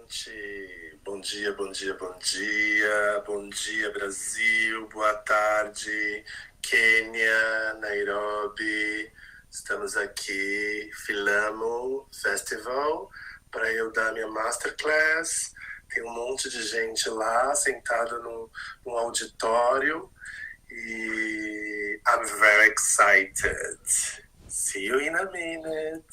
gente. Bom dia, bom dia, bom dia. Bom dia, Brasil. Boa tarde, Quênia, Nairobi. Estamos aqui, Filamu Festival, para eu dar minha masterclass. Tem um monte de gente lá, sentada num auditório. E I'm very excited. See you in a minute.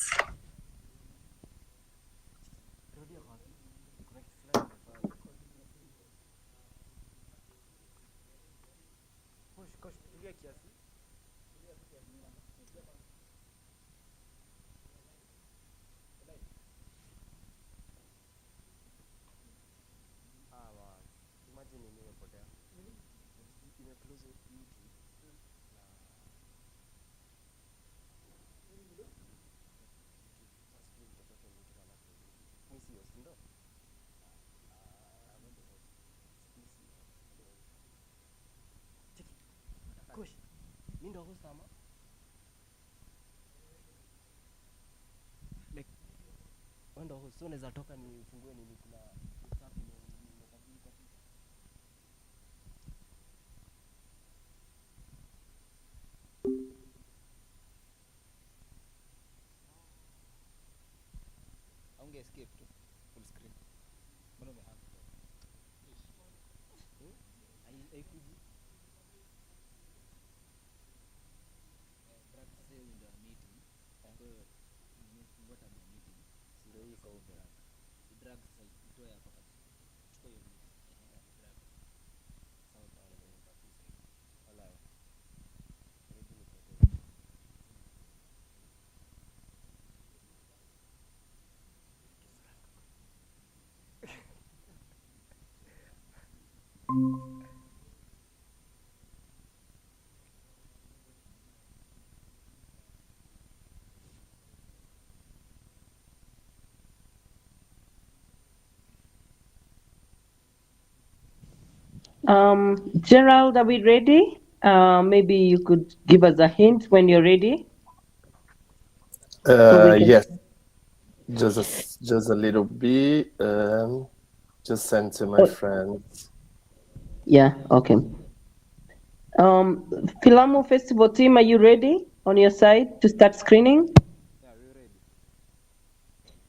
So unaweza toka nifungue nini kuna usafi nimekabili kabisa. Aunge escape tu full screen. Mbona umehang? Haikuji. Practice in the meeting. What are the meeting? Ndio iko over. Drag sasa itoe hapa kati. Chukua hiyo drag. Sawa sawa ndio kabisa. Wala. Karibu nipate. Gerald, are we ready? Maybe you could give us a hint when you're ready. Yes, just a little bit. Just send to my friends. Yeah, okay. Filamu Festival team, are you ready on your side to start screening? Yeah, we're ready.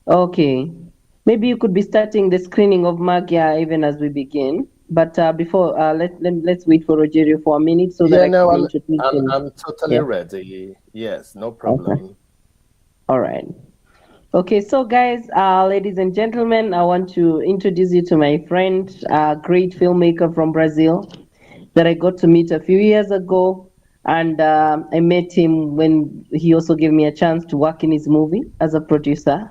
Okay. Maybe you could be starting the screening of Magia even as we begin. But before, let's wait for Rogerio for a minute so that I can introduce him. I'm totally ready. Yes, no problem. Okay. All right. Okay, so guys, ladies and gentlemen, I want to introduce you to my friend, a great filmmaker from Brazil that I got to meet a few years ago. And I met him when he also gave me a chance to work in his movie as a producer.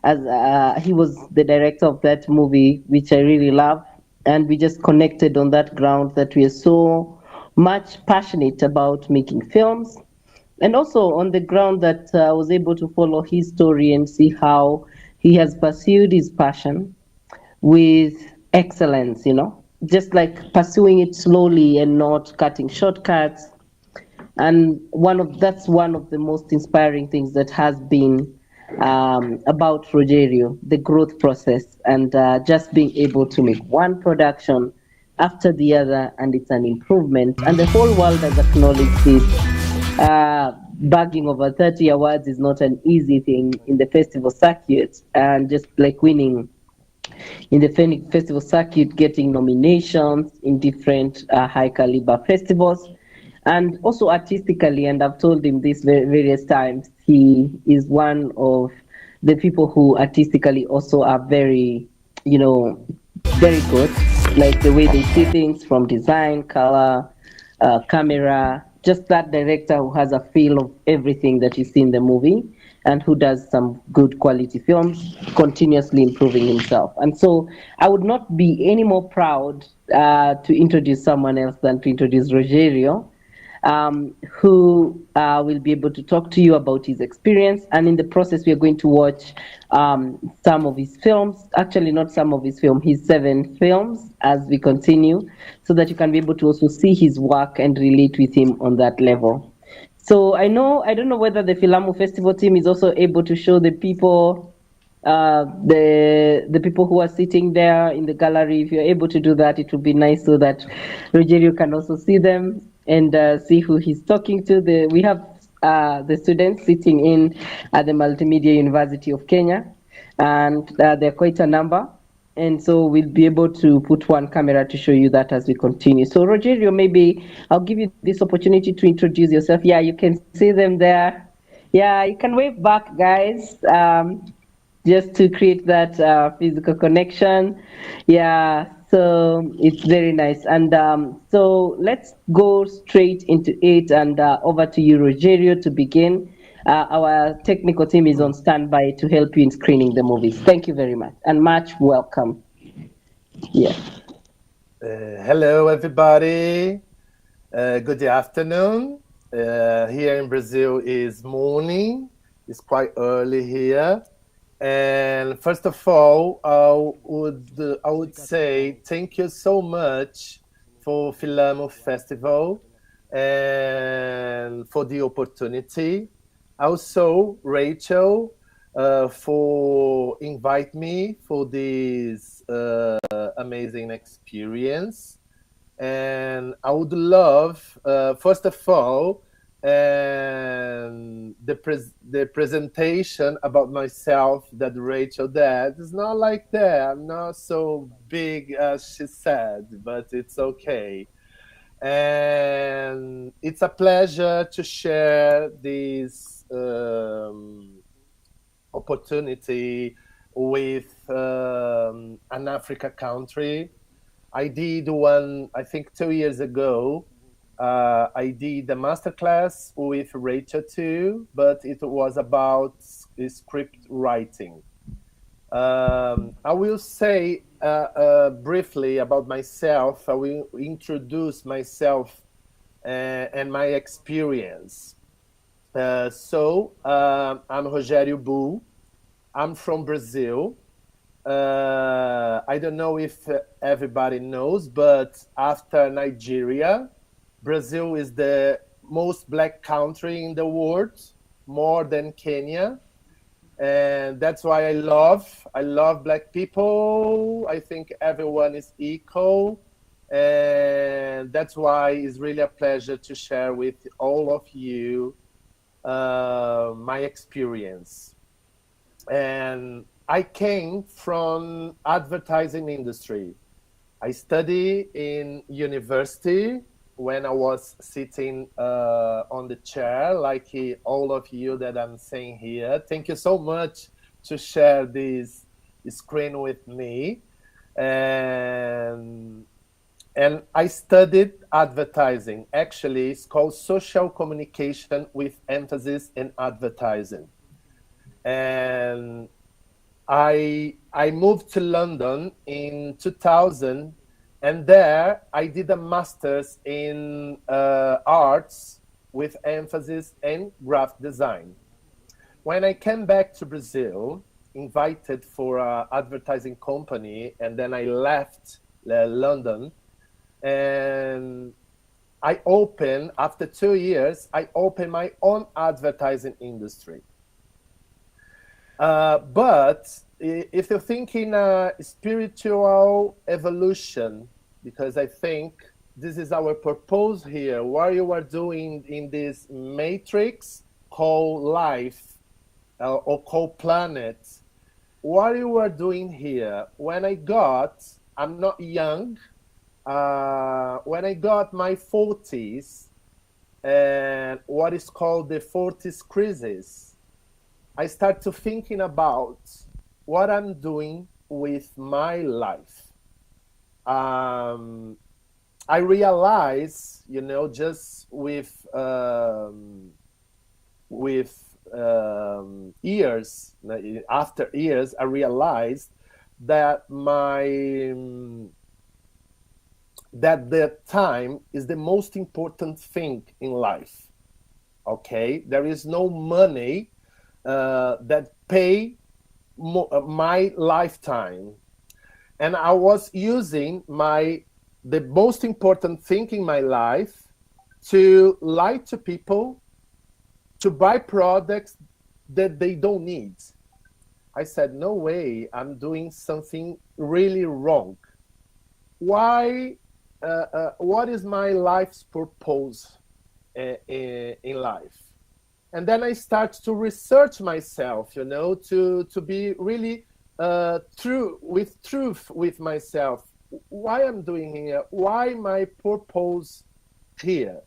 As he was the director of that movie, which I really love. And we just connected on that ground that we are so much passionate about making films. And also on the ground that I was able to follow his story and see how he has pursued his passion with excellence, just like pursuing it slowly and not cutting shortcuts. And that's one of the most inspiring things that has been about Rogerio, the growth process, and just being able to make one production after the other, and it's an improvement. And the whole world has acknowledged this. Bagging over 30 awards is not an easy thing in the festival circuit, and just like winning in the festival circuit, getting nominations in different high caliber festivals, and also artistically. And I've told him this various times, he is one of the people who artistically also are very, very good, like the way they see things from design, color, camera, just that director who has a feel of everything that you see in the movie and who does some good quality films, continuously improving himself. And so I would not be any more proud to introduce someone else than to introduce Rogerio, who will be able to talk to you about his experience. And in the process, we are going to watch some of his films, actually not some of his films, his 7 films as we continue, so that you can be able to also see his work and relate with him on that level. So I don't know whether the Filamu Festival team is also able to show the people the people who are sitting there in the gallery. If you're able to do that, it would be nice so that Rogerio can also see them and see who he's talking to. We have the students sitting in at the Multimedia University of Kenya, and there are quite a number. And so we'll be able to put one camera to show you that as we continue. So Rogerio, maybe I'll give you this opportunity to introduce yourself. Yeah, you can see them there. Yeah, you can wave back, guys. Just to create that physical connection. Yeah, so it's very nice. And so let's go straight into it, and over to you, Rogerio, to begin. Our technical team is on standby to help you in screening the movies. Thank you very much, and much welcome. Yeah. Hello, everybody. Good afternoon. Here in Brazil is morning. It's quite early here. And first of all, I would say thank you so much for Filamu Festival and for the opportunity. Also, Rachel, for invite me for this amazing experience. And I would love, first of all, and the presentation about myself that Rachel did is not like that. I'm not so big as she said, but it's okay. And it's a pleasure to share this opportunity with an Africa country. I did one, I think 2 years ago. I did a masterclass with Rachel too, but it was about script writing. I will say briefly about myself. I will introduce myself and my experience. I'm Rogério Bull. I'm from Brazil. I don't know if everybody knows, but after Nigeria, Brazil is the most black country in the world, more than Kenya. And that's why I love black people. I think everyone is equal. And that's why it's really a pleasure to share with all of you my experience. And I came from advertising industry. I studied in university when I was sitting on the chair, like all of you that I'm saying here. Thank you so much to share this screen with me. And I studied advertising. Actually, it's called social communication with emphasis in advertising. And I moved to London in 2000, and there I did a master's in arts with emphasis in graphic design. When I came back to Brazil, invited for an advertising company, and then I left London, and I opened, after 2 years, I opened my own advertising industry. But if you're thinking spiritual evolution, because I think this is our purpose here, what you are doing in this matrix called life or called planet, what you are doing here, I'm not young, when I got my 40s, and what is called the 40s crisis, I start to thinking about what I'm doing with my life. I realize, just with years, after years, I realized that that the time is the most important thing in life. Okay, there is no money that pay my lifetime, and I was using the most important thing in my life to lie to people, to buy products that they don't need. I said, no way, I'm doing something really wrong. Why? What is my life's purpose in life? And then I start to research myself, to be really true with myself. Why I'm doing here? Why my purpose here?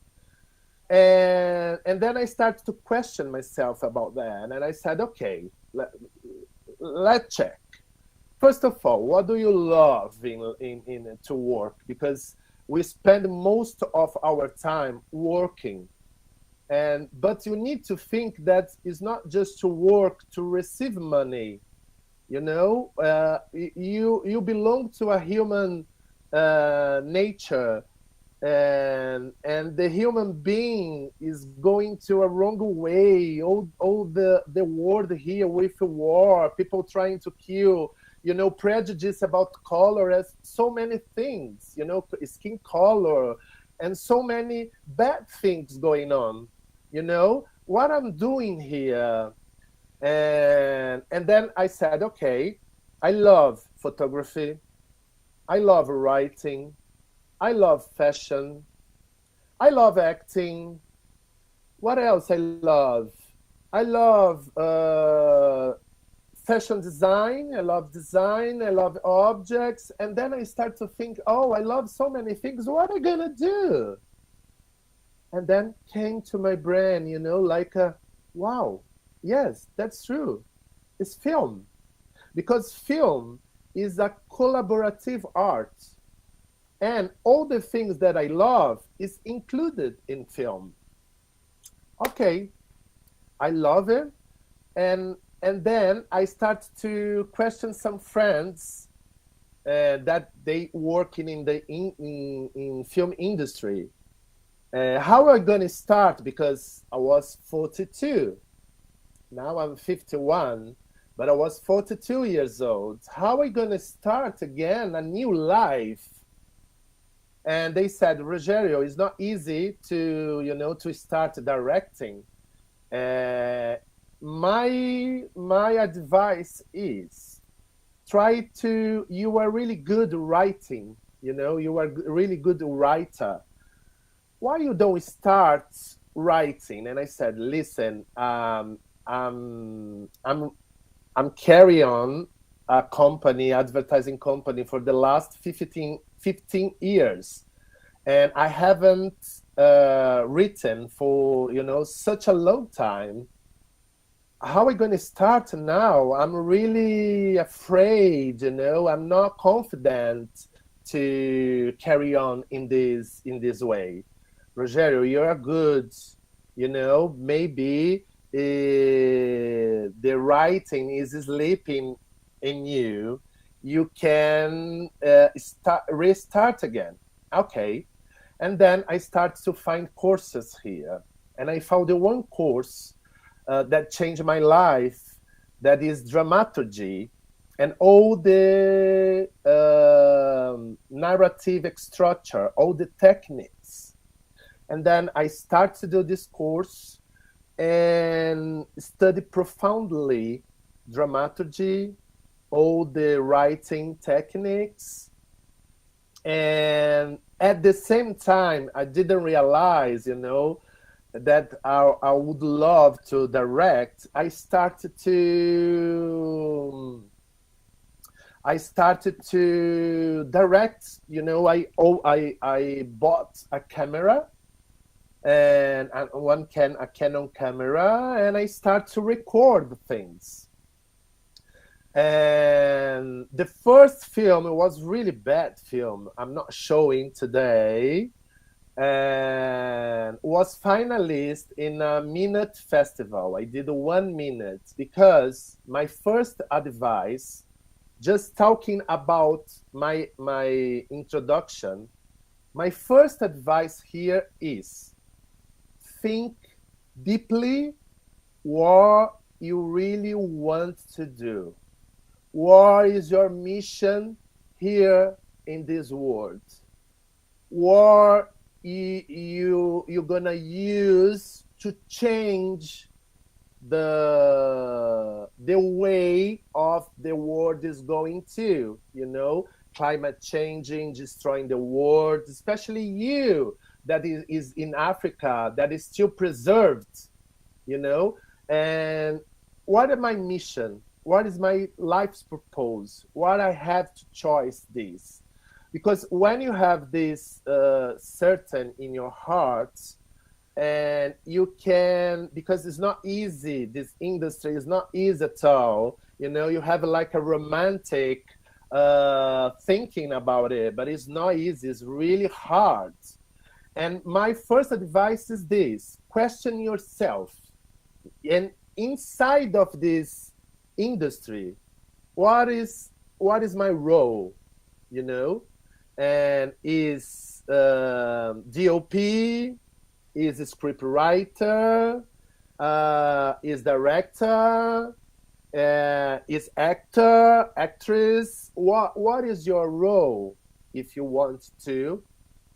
And then I start to question myself about that, and I said, okay, let's check. First of all, what do you love in to work? Because we spend most of our time working, but you need to think that it's not just to work to receive money. You belong to a human nature, and the human being is going to a wrong way. All the world here with war, people trying to kill, prejudice about color, as so many things, skin color, and so many bad things going on. What I'm doing here. And then I said, okay, I love photography, I love writing, I love fashion, I love acting. What else I love? I love fashion design, I love objects. And then I start to think, oh, I love so many things, what am I gonna do? And then came to my brain, wow, yes, that's true. It's film. Because film is a collaborative art. And all the things that I love is included in film. Okay, I love it. And then I start to question some friends that they work in the in film industry. How am I going to start? Because I was 42. Now I'm 51, but I was 42 years old. How am I going to start again a new life? And they said, Rogerio, it's not easy to start directing. My advice is you are really good writing, you are really good writer. Why you don't start writing? And I said, listen, I'm carry on a advertising company for the last 15 years, and I haven't written for such a long time. How are we going to start now? I'm really afraid. I'm not confident to carry on in this way. Rogerio, you're good. Maybe the writing is sleeping in you. You can restart again. Okay. And then I start to find courses here. And I found the one course that changed my life, that is dramaturgy and all the narrative structure, all the techniques. And then I start to do this course and study profoundly dramaturgy, all the writing techniques. And at the same time, I didn't realize, that I would love to direct. I started to direct. I bought a camera, and a Canon camera, and I start to record things. And the first film was really bad film. I'm not showing today. And was finalist in a minute festival. I did 1 minute because my first advice, just talking about my introduction, my first advice here is think deeply what you really want to do. What is your mission here in this world? What you're gonna use to change the way of the world is going to, climate changing, destroying the world, especially you that is in Africa, that is still preserved, and what is my mission? What is my life's purpose? What I have to choose this? Because when you have this certain in your heart, and you can, because it's not easy, this industry is not easy at all, you have like a romantic thinking about it, but it's not easy, it's really hard. And my first advice is this: question yourself, and inside of this industry, what is my role, and is DOP, is a script writer, is director, is actor, actress. What is your role if you want to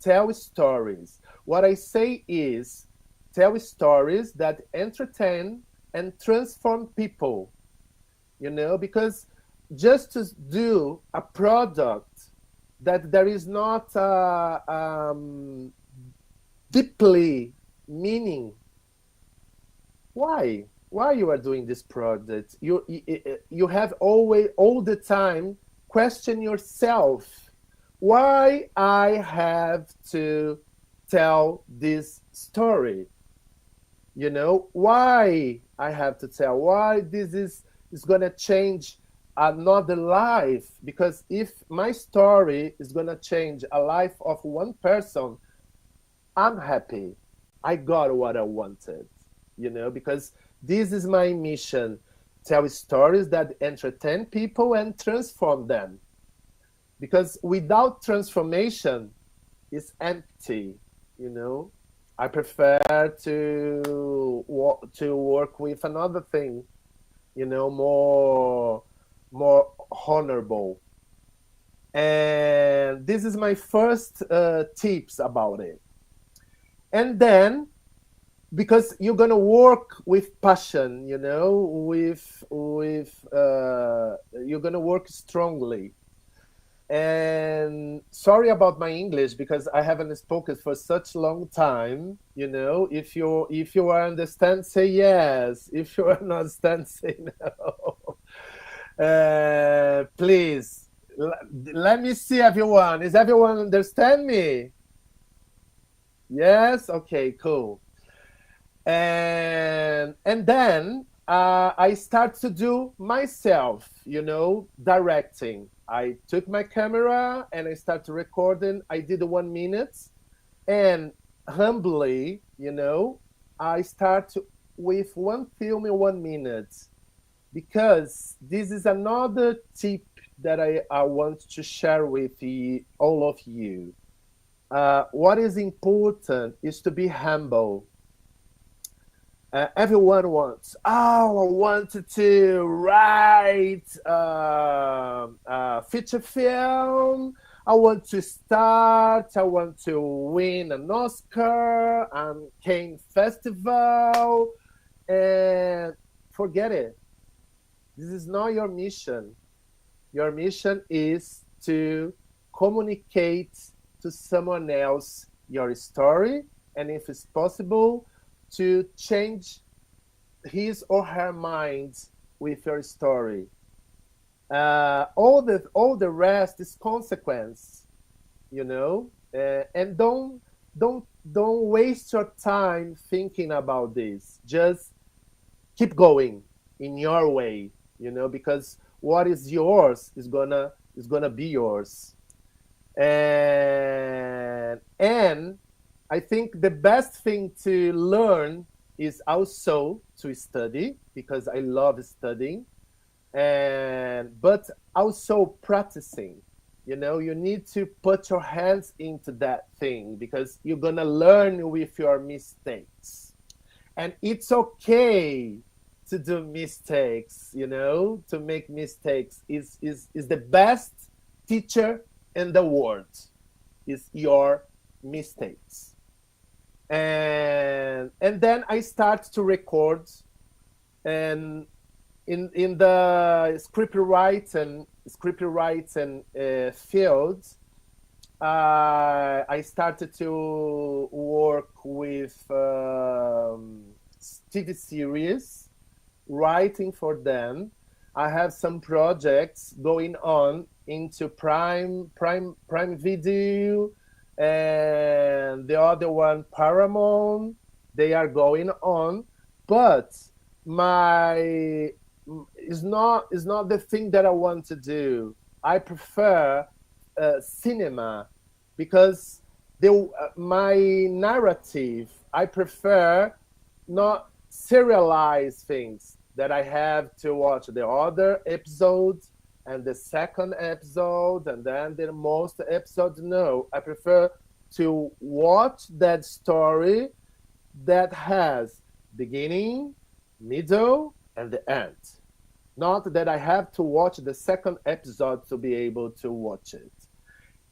tell stories? What I say is tell stories that entertain and transform people, because just to do a product that there is not deeply meaning, why you are doing this project? You have always, all the time, question yourself, why I have to tell this story, why I have to tell, why this is going to change another life. Because if my story is going to change a life of one person, I'm happy. I got what I wanted, because this is my mission: tell stories that entertain people and transform them. Because without transformation, it's empty, I prefer to work with another thing, more honorable. And this is my first tips about it. And then, because you're gonna work with passion, you're gonna work strongly. And sorry about my English, because I haven't spoken for such a long time. If you understand, say yes. If you understand, say no. Please, let me see everyone. Is everyone understand me? Yes. Okay. Cool. And then I start to do myself, directing. I took my camera and I started recording. I did 1 minute, and humbly, I start with one film in 1 minute, because this is another tip that I want to share with all of you. What is important is to be humble. Everyone wants, I wanted to write a feature film. I want to start. I want to win an Oscar and Cannes Festival. And forget it. This is not your mission. Your mission is to communicate to someone else your story, and if it's possible, to change his or her mind with your story. All the rest is consequence, and don't waste your time thinking about this. Just keep going in your way, because what is yours is gonna be yours. And I think the best thing to learn is also to study, because I love studying, but also practicing. You need to put your hands into that thing, because you're gonna learn with your mistakes, and it's okay to do mistakes. To make mistakes is the best teacher in the world. Is your mistakes. And then I start to record, And in the scriptwriting field, I started to work with TV series, writing for them. I have some projects going on into Prime Video, and the other one Paramount. They are going on, but my is not the thing that I want to do. I prefer cinema because my narrative. I prefer not serialize things that I have to watch the other episode and the second episode and then the most episode. No, I prefer to watch that story that has beginning, middle, and the end. Not that I have to watch the second episode to be able to watch it.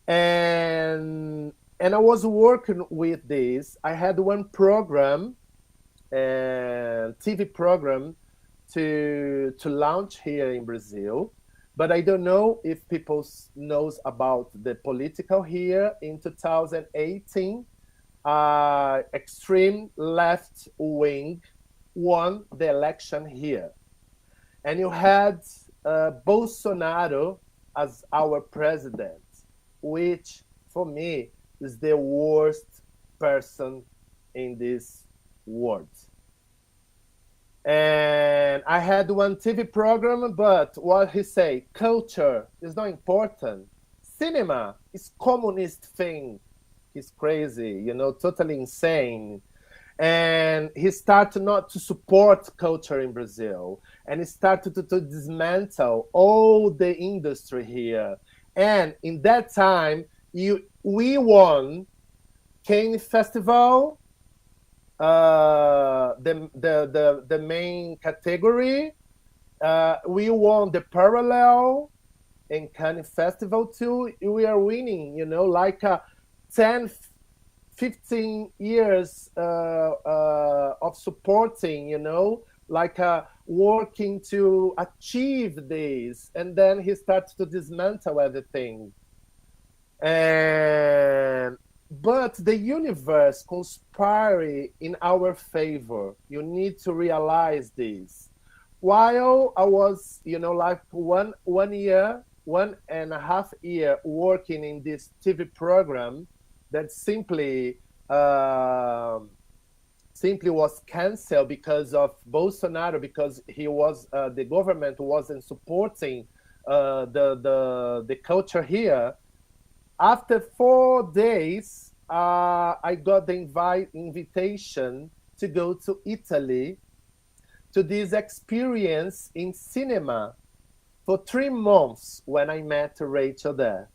And I was working with this. I had one program, TV program, to launch here in Brazil, but I don't know if people knows about the political here in 2018. Extreme left wing won the election here, and you had Bolsonaro as our president, which for me is the worst person in this world. And I had one TV program, but what he say, culture is not important. Cinema is communist thing. He's crazy, totally insane. And he started not to support culture in Brazil. And he started to dismantle all the industry here. And in that time, we won Cannes Festival, the main category. We won the parallel in Cannes Festival too. We are winning, like 10, 15 years of supporting, like working to achieve this. And then he starts to dismantle everything. But the universe conspiring in our favor. You need to realize this. While I was, like 1 year, 1.5 years working in this TV program that simply was canceled because of Bolsonaro, because he was the government wasn't supporting the culture here. After 4 days, I got the invitation to go to Italy to this experience in cinema for 3 months when I met Rachel there.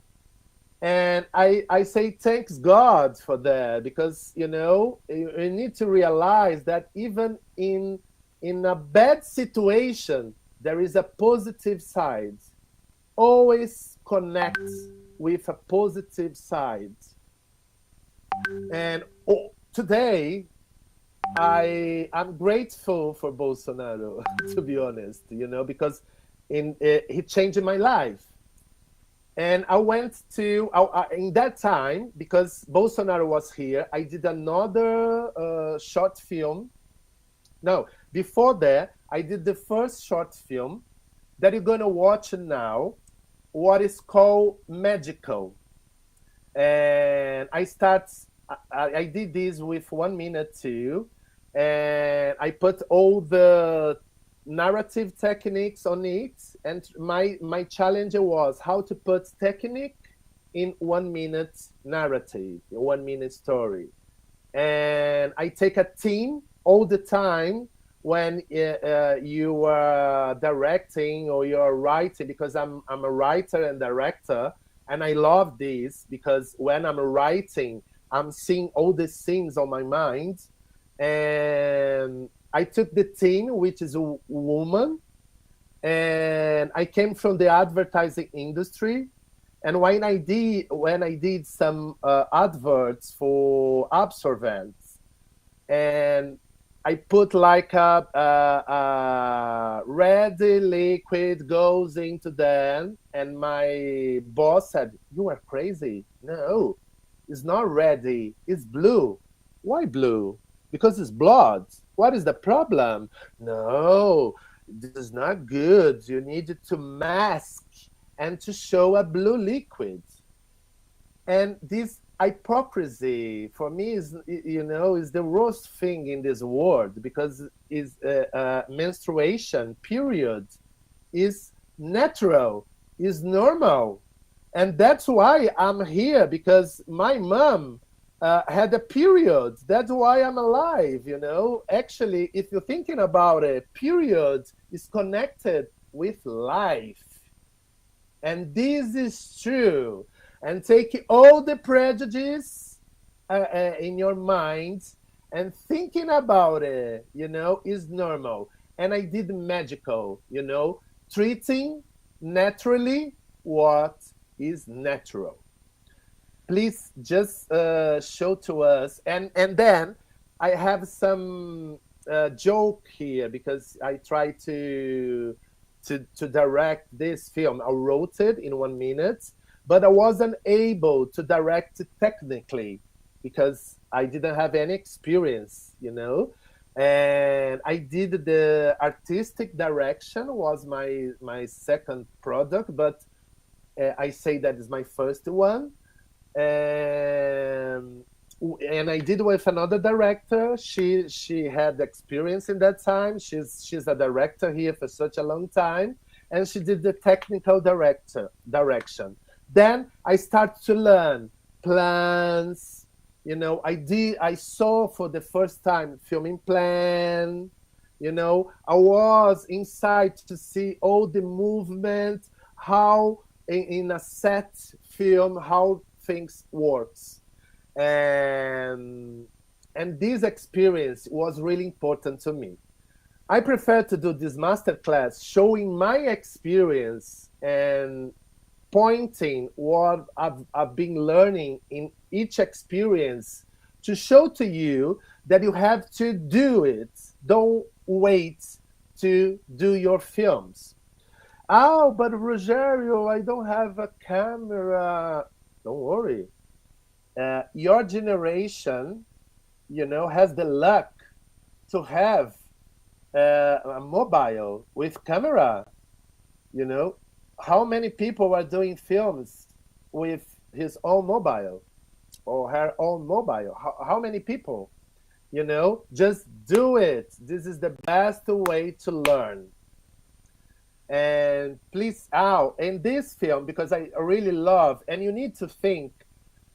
And I say thanks God for that, because, you need to realize that even in a bad situation, there is a positive side. Always connect with a positive side. And today, I'm grateful for Bolsonaro, to be honest, because he changed my life. And I went to, in that time, because Bolsonaro was here, I did another short film. No, before that, I did the first short film that you're going to watch now, what is called Magical. And I did this with 1 minute too. And I put all the narrative techniques on it, and my challenge was how to put technique in 1 minute narrative, 1 minute story. And I take a team all the time when you are directing or you're writing, because I'm a writer and director, and I love this because when I'm writing, I'm seeing all the scenes on my mind. And I took the team, which is a woman, and I came from the advertising industry. And when I did some adverts for absorbents, and I put like a red liquid goes into them, and my boss said, "You are crazy. No, it's not ready. It's blue. Why blue? Because it's blood. What is the problem? No, this is not good. You need to mask and to show a blue liquid." And this hypocrisy for me is, is the worst thing in this world, because is menstruation period is natural, is normal. And that's why I'm here, because my mom had a period. That's why I'm alive. Actually, if you're thinking about it, period is connected with life. And this is true. And take all the prejudice in your mind and thinking about it, is normal. And I did magical, treating naturally what is natural. Please just show to us. And then I have some joke here, because I try to direct this film. I wrote it in 1 minute, but I wasn't able to direct it technically because I didn't have any experience, And I did the artistic direction, was my second product, but I say that is my first one. And I did with another director. She had experience in that time. She's a director here for such a long time, and she did the technical direction. Then I started to learn plans. I saw for the first time filming plan. I was inside to see all the movement, how in a set film, how things works. And this experience was really important to me. I prefer to do this masterclass showing my experience and pointing what I've been learning in each experience, to show to you that you have to do it. Don't wait to do your films. Oh, but Rogerio, I don't have a camera. Don't worry. Your generation, has the luck to have a mobile with camera. How many people are doing films with his own mobile or her own mobile? How many people? Just do it. This is the best way to learn. And please, in this film, because I really love, and you need to think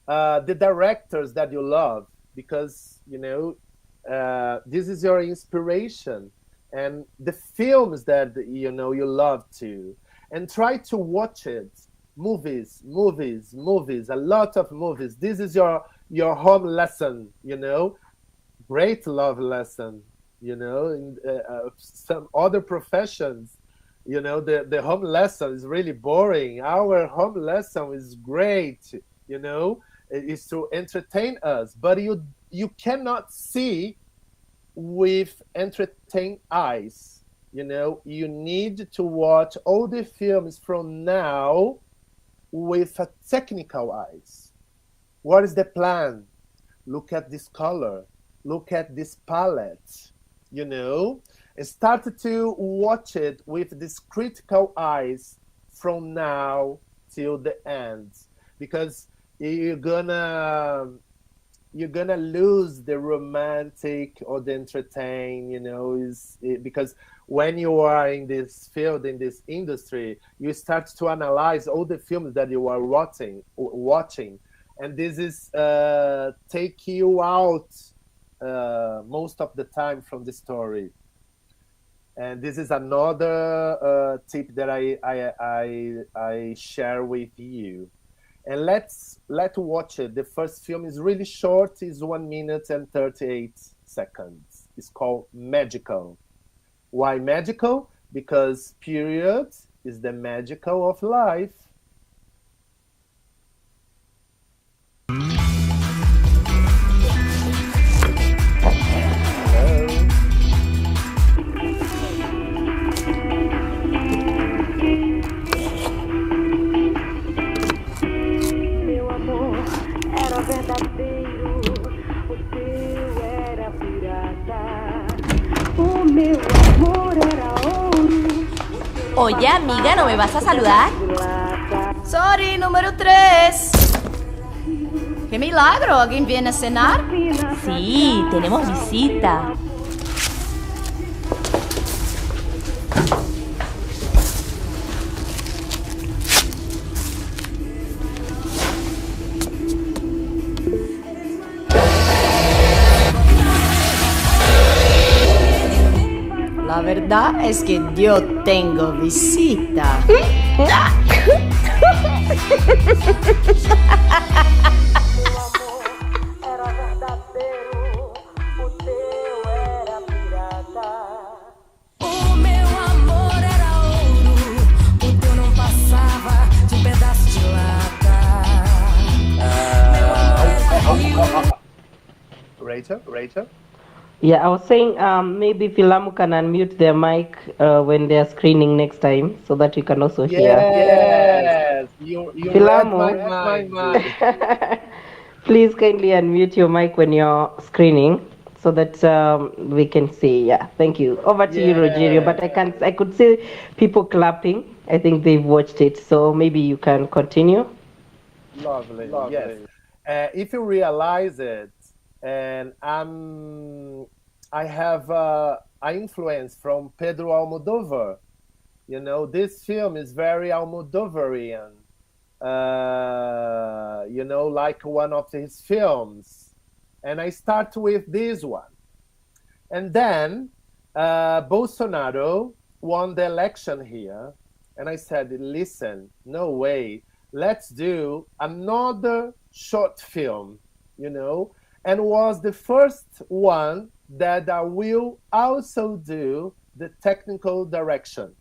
the directors that you love, because, this is your inspiration, and the films that, you love to. And try to watch it. Movies, a lot of movies. This is your home lesson, Great love lesson, in some other professions, the home lesson is really boring. Our home lesson is great, is to entertain us. But you cannot see with entertained eyes. You need to watch all the films from now with a technical eyes. What is the plan? Look at this color. Look at this palette. And start to watch it with these critical eyes from now till the end, because you're gonna lose the romantic or the entertain, because when you are in this field, in this industry, you start to analyze all the films that you are watching, and this is take you out most of the time from the story. And this is another tip that I share with you. And let's watch it. The first film is really short. It's 1 minute and 38 seconds. It's called Magical. Why magical? Because period is the magical of life. Hello. Oye, amiga, ¿no me vas a saludar? Sorry, número 3. ¡Qué milagro! ¿Alguien viene a cenar? Sí, tenemos visita. La verdad es que yo tengo visita. Rachel? Yeah, I was saying maybe Filamu can unmute their mic when they are screening next time so that you can also hear. Yes, you read my mind. Please kindly unmute your mic when you're screening so that we can see. Yeah, thank you. Over to you, Rogerio. But I could see people clapping. I think they've watched it, so maybe you can continue. Lovely. Yes. If you realize it, and I have influence from Pedro Almodovar. You know, this film is very Almodovarian. You know, like one of his films. And I start with this one. And then Bolsonaro won the election here. And I said, listen, no way. Let's do another short film, you know, and was the first one that I will also do the technical direction.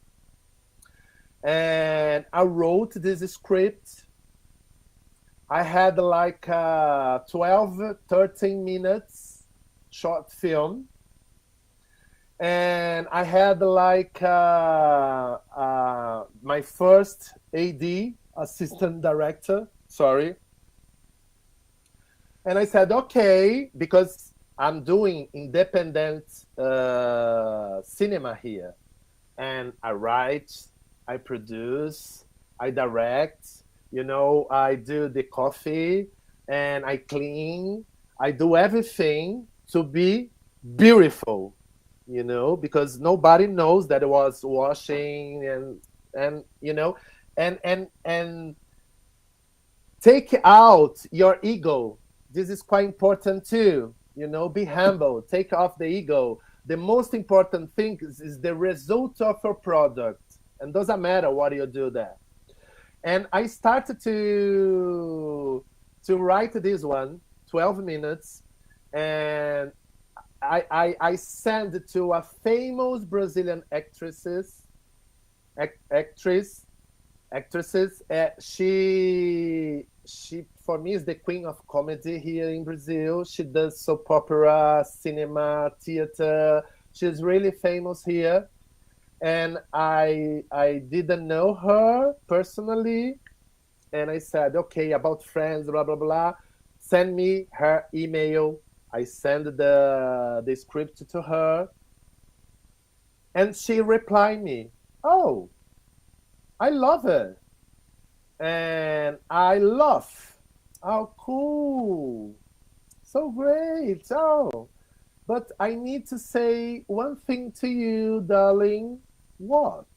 And I wrote this script. I had like 12, 13 minutes short film. And I had like my first AD, assistant director, sorry. And I said, okay, because I'm doing independent cinema here. And I write, I produce, I direct, you know, I do the coffee and I clean. I do everything to be beautiful, you know, because nobody knows that I was washing and you know, and take out your ego. This is quite important too. You know, be humble, take off the ego. The most important thing is the result of your product. And doesn't matter what you do there. And I started to write this one, 12 minutes. And I sent it to a famous Brazilian actresses. She for me is the queen of comedy here in Brazil. She does soap opera, cinema, theater. She's really famous here. And I didn't know her personally. And I said, okay, about friends, blah, blah, blah. Send me her email. I send the script to her. And she replied me, oh, I love it. And I love. Oh, cool. So great. Oh, but I need to say one thing to you, darling. What?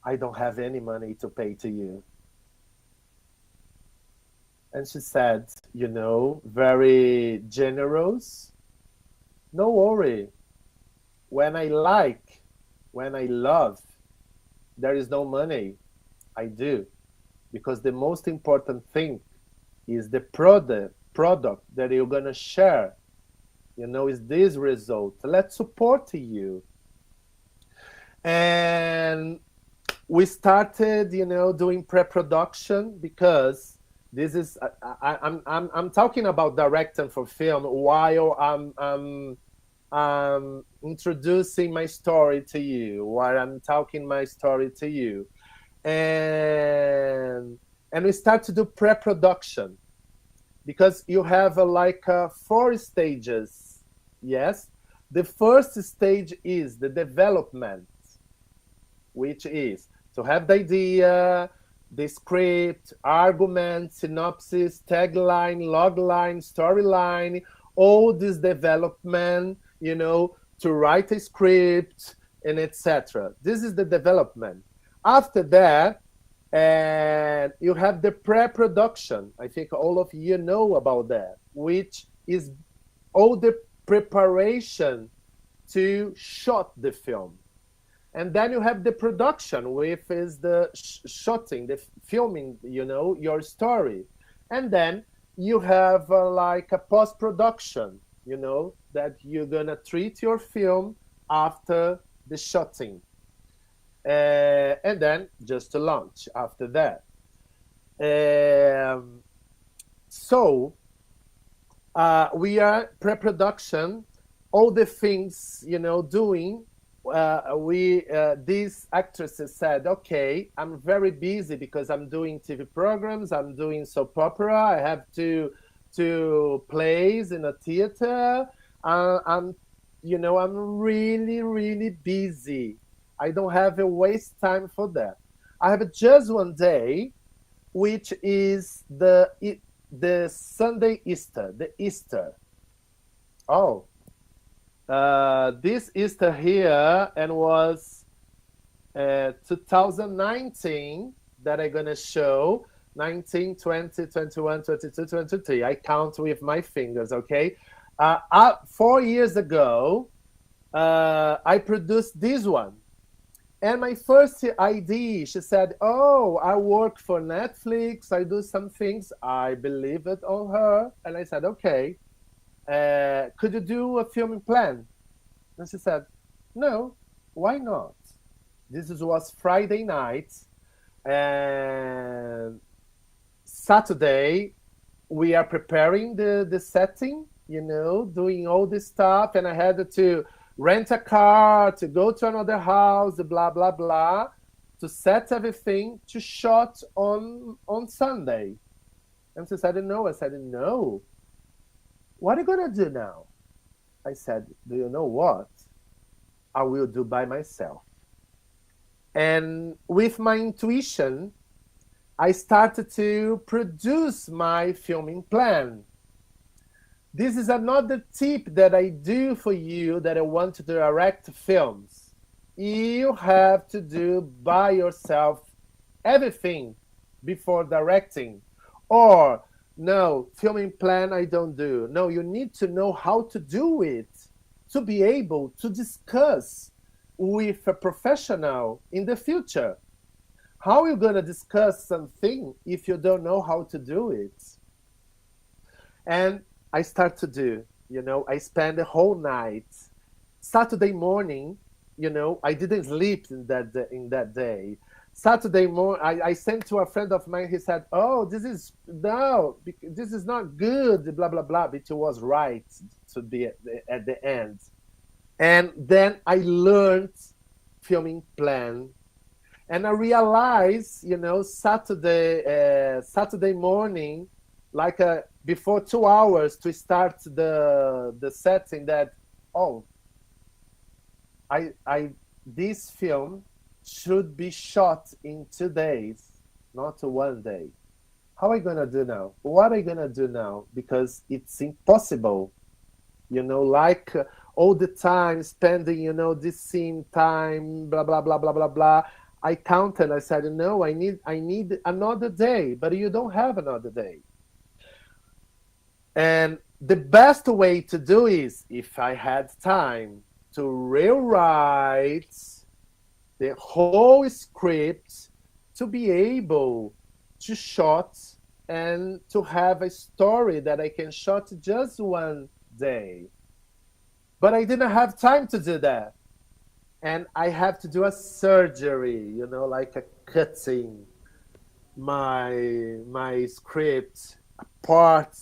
I don't have any money to pay to you. And she said, you know, very generous. No worry. When I like, when I love, there is no money. I do. Because the most important thing is the product that you're going to share. You know, is this result. Let's support you. And we started, you know, doing pre-production because this is I'm talking about directing for film while I'm introducing my story to you, while I'm talking my story to you. And we start to do pre-production because you have like 4 stages. Yes, The first stage is the development, which is to have the idea, the script, argument, synopsis, tagline, logline, storyline, all this development, to write a script and etc. This is the development. After that, and you have the pre-production. I think all of you know about that, which is all the preparation to shot the film. And then you have the production, which is the shooting, the filming, your story. And then you have like a post-production, that you're gonna treat your film after the shooting. And then just to launch after that. So we are pre-production, all the things, doing. These actresses said, okay, I'm very busy because I'm doing TV programs, I'm doing soap opera, I have to plays in a theater. I'm really, really busy. I don't have a waste time for that. I have just one day, which is the Sunday Easter, the Easter. Oh, this Easter here, and was 2019 that I'm gonna show. 19, 20, 21, 22, 23. I count with my fingers, okay? 4 years ago, I produced this one. And my first idea, she said, oh, I work for Netflix, I do some things. I believe it on her. And I said, okay, could you do a filming plan? And she said, no, why not? This was Friday night. And Saturday, we are preparing the setting, doing all this stuff. And I had to rent a car, to go to another house, blah, blah, blah, to set everything to shot on Sunday. And she said, no. I said, no. What are you going to do now? I said, do you know what? I will do by myself. And with my intuition, I started to produce my filming plan. This is another tip that I do for you that I want to direct films. You have to do by yourself everything before directing. Or, no, filming plan I don't do. No, you need to know how to do it to be able to discuss with a professional in the future. How are you going to discuss something if you don't know how to do it? And I start to do, I spend the whole night. Saturday morning, I didn't sleep in that day. Saturday morning, I sent to a friend of mine, he said, oh, this is not good, blah, blah, blah. But it was right to be at the end. And then I learned filming plan. And I realized, Saturday morning, like before 2 hours to start the setting, that, this film should be shot in 2 days, not 1 day. How are I gonna do now? What are I gonna do now? Because it's impossible, like all the time spending, this scene time, blah, blah, blah, blah, blah, blah. I counted, I said, no, I need another day, but you don't have another day. And the best way to do is, if I had time, to rewrite the whole script to be able to shot and to have a story that I can shot just 1 day. But I didn't have time to do that. And I have to do a surgery, like a cutting my script apart,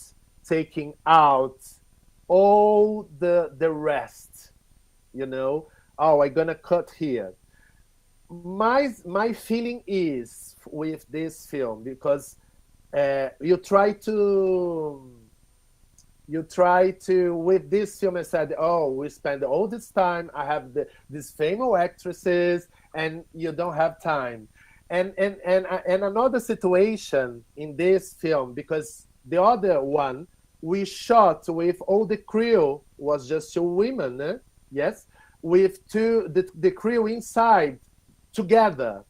taking out all the rest, Oh, I'm gonna cut here. My feeling is with this film, because you try to You try to, with this film, I said, oh, we spend all this time, I have these famous actresses, and you don't have time. And another situation in this film, because the other one, we shot with all the crew, was just two women, yes, with the crew inside together.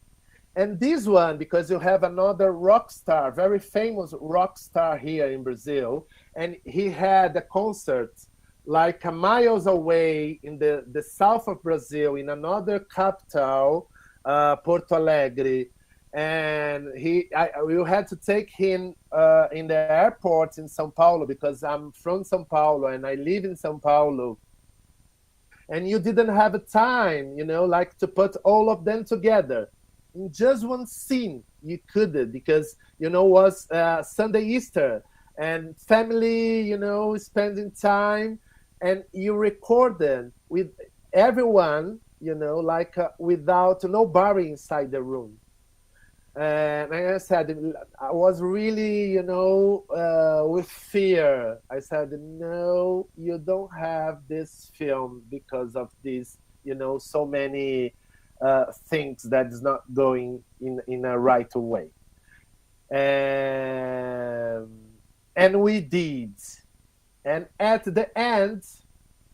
And this one, because you have another rock star, very famous rock star here in Brazil, and he had a concert like miles away in the south of Brazil, in another capital, Porto Alegre. And we had to take him in the airport in São Paulo, because I'm from São Paulo and I live in São Paulo. And you didn't have a time, like to put all of them together in just one scene. You couldn't, because was Sunday Easter and family, spending time, and you recorded with everyone, like without nobody inside the room. And like I said, I was really, with fear. I said, no, you don't have this film because of this, so many things that's not going in a right way. And we did. And at the end,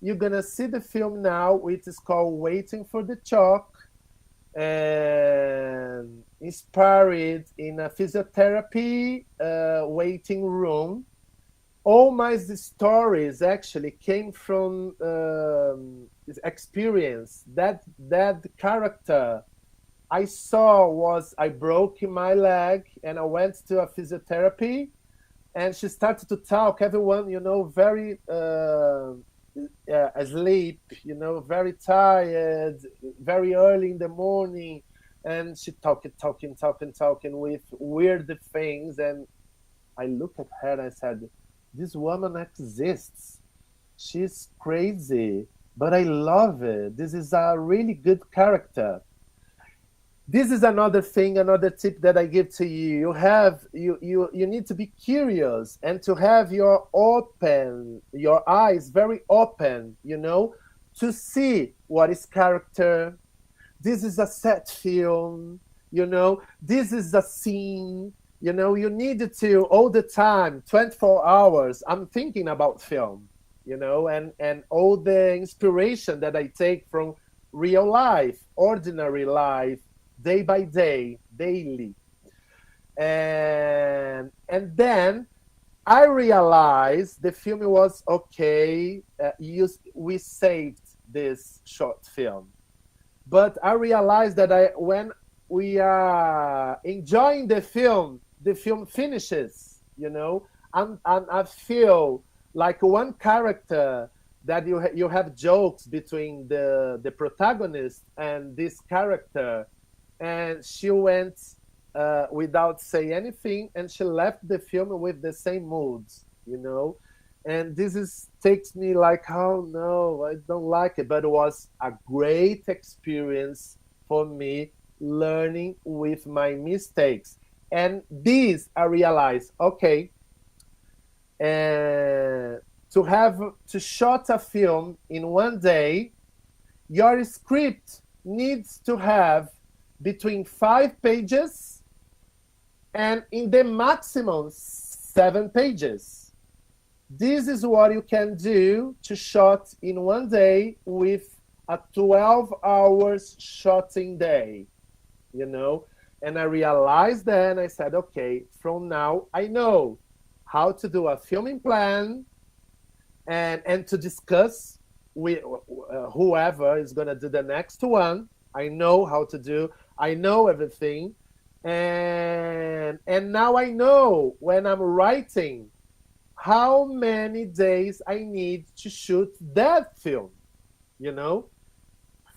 you're going to see the film now, which is called Waiting for the Chalk, and inspired in a physiotherapy waiting room. All my stories actually came from this experience. That character I saw was, I broke my leg and I went to a physiotherapy, and she started to talk. Everyone, very asleep, very tired, very early in the morning, and she talking with weird things. And I looked at her and I said, this woman exists. She's crazy, but I love it. This is a really good character. This is another thing, another tip that I give to you. You need to be curious and to have your eyes very open, to see what is character. This is a set film, this is a scene. You need to, all the time, 24 hours, I'm thinking about film, and all the inspiration that I take from real life, ordinary life, day by day, daily. And then I realized the film was okay. We saved this short film. But I realized that when we are enjoying the film finishes, and I feel like one character that you have jokes between the protagonist and this character, and she went without saying anything, and she left the film with the same moods, and this takes me like, oh no, I don't like it. But it was a great experience for me, learning with my mistakes. And this I realized, okay, to shot a film in one day, your script needs to have between 5 pages and in the maximum 7 pages. This is what you can do to shot in one day with a 12 hours shooting day, And I realized then, I said, okay, from now I know how to do a filming plan and to discuss with whoever is going to do the next one. I know how to do, I know everything. And now I know when I'm writing how many days I need to shoot that film,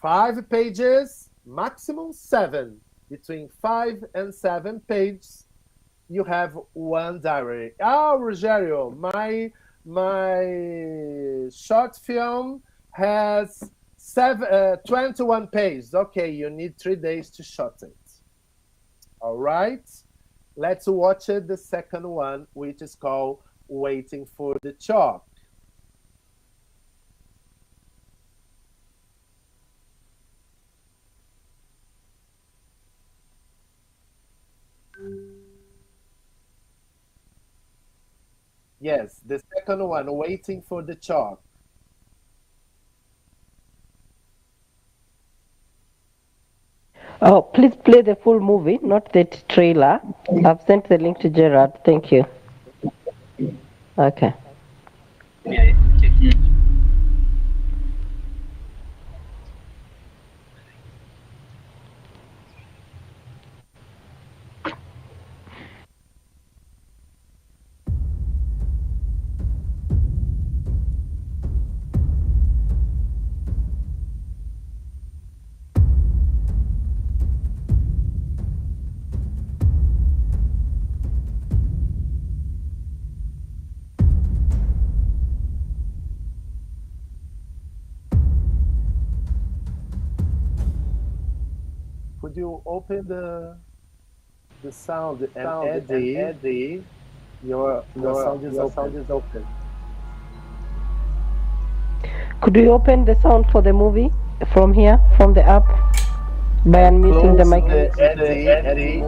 5 pages, maximum 7. Between 5 and 7 pages, you have one diary. Oh, Rogério, my short film has 21 pages. Okay, you need 3 days to shoot it. All right, let's watch it, the second one, which is called Waiting for the Chalk. Yes, the second one, Waiting for the Chalk. Oh, please play the full movie, not the trailer. I've sent the link to Gerard. Thank you. Okay. Could you open the sound and Eddie, your sound is open. Could we open the sound for the movie from here, from the app, by unmuting the mic? Eddie,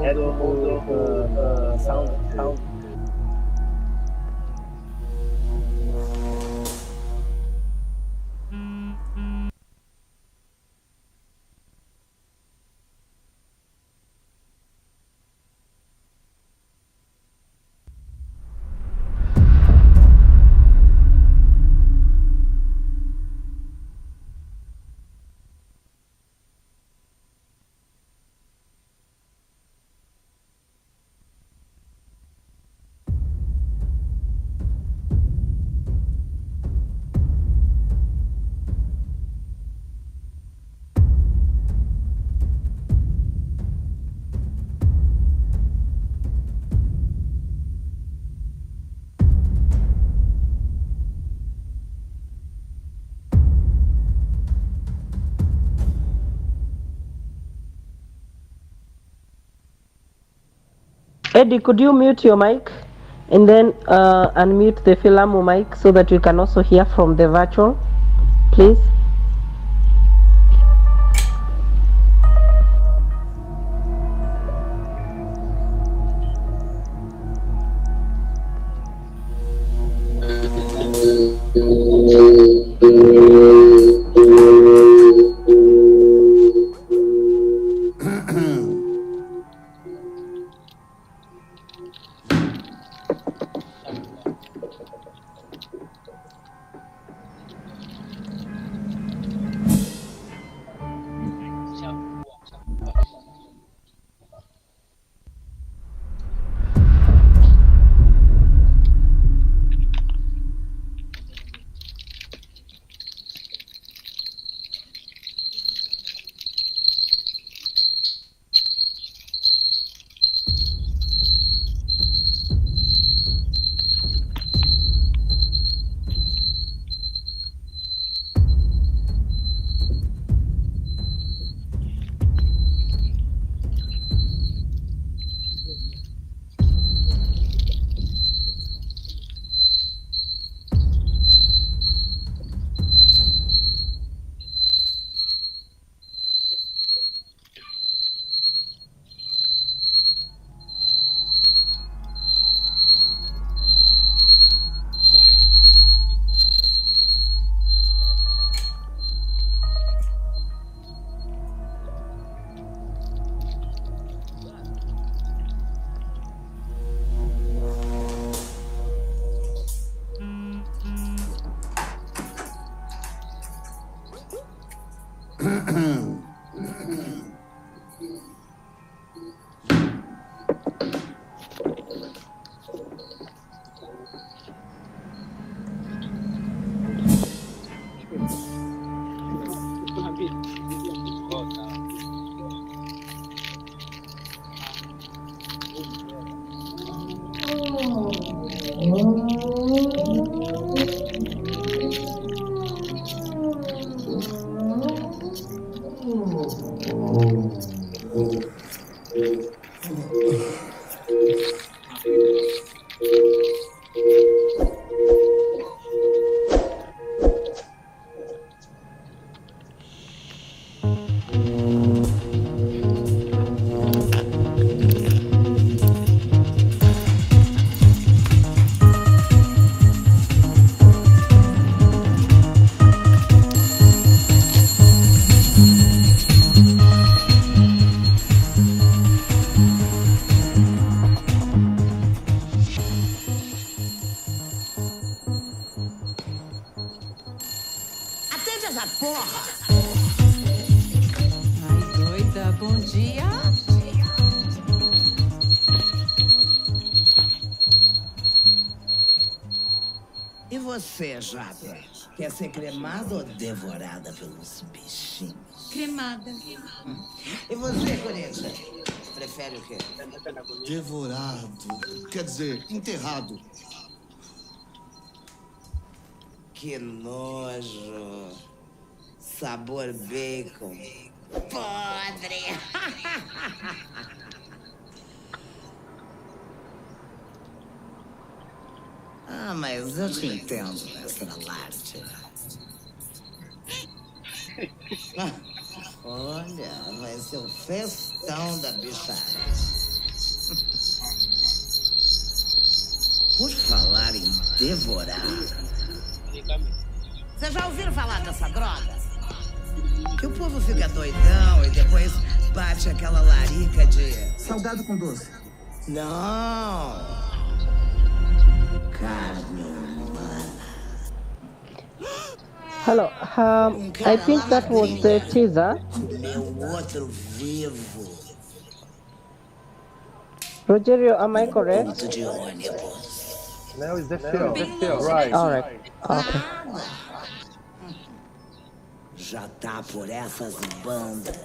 sound. Eddie, could you mute your mic and then unmute the Filamu mic so that we can also hear from the virtual, please? você, Japa? Quer ser cremada ou devorada pelos bichinhos? Cremada. E você, Corinthians? Prefere o quê? Devorado. Quer dizer, enterrado. Que nojo. Sabor bacon. Podre. Ah, mas eu te entendo nessa parte. Olha, vai ser o festão da bichada. Por falar em devorar... Vocês já ouviram falar dessa droga? Que o povo fica doidão e depois bate aquela larica de... Salgado com doce. Não. Carne humana. Hello, I think that was the teaser. Meu outro vivo. Rogerio, am I correct? Ponto de ônibus. No, it's the film. Right. All right. Okay. Já tá por essas bandas.